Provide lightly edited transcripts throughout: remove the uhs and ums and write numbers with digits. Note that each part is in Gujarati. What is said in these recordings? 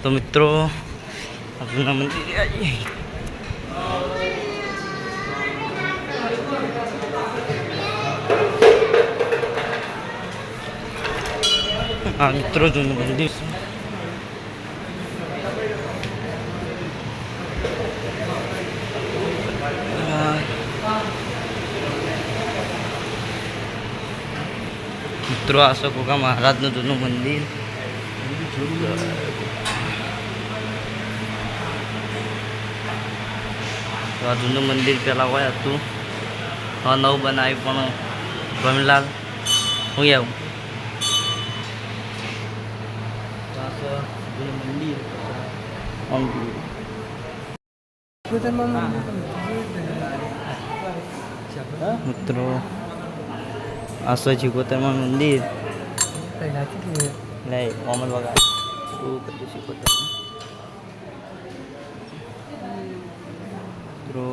તો મિત્રો આપણા મંદિરે આવીએ. આ મિત્રો જૂનું મંદિર છે. મિત્રો આ સકોકા મહારાજનું જૂનું મંદિર. તો આ જૂનું મંદિર પહેલાં હોય હતું, હવે નવું બનાવ્યું. પણ ભમીલાલ હું આવું મિત્રો આ શિકોતરમાં મંદિર લે કોમલ વગા શિકોતર મિત્રો.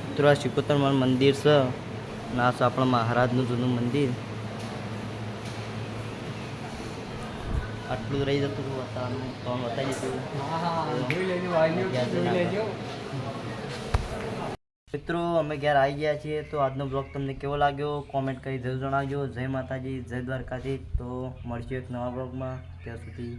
મિત્રો આ શિકોતરમાં મંદિર છે અને આ છે આપણા મહારાજનું જૂનું મંદિર. આટલું રહી જતું હતું બતાવી દીધું. મિત્રો અમે ઘેર આવી ગયા છીએ. તો આજનો બ્લોગ તમને કેવો લાગ્યો કોમેન્ટ કરી જરૂર જણાવજો. જય માતાજી, જય દ્વારકાથી. તો મળશું એક નવા બ્લોગમાં. ત્યાં સુધી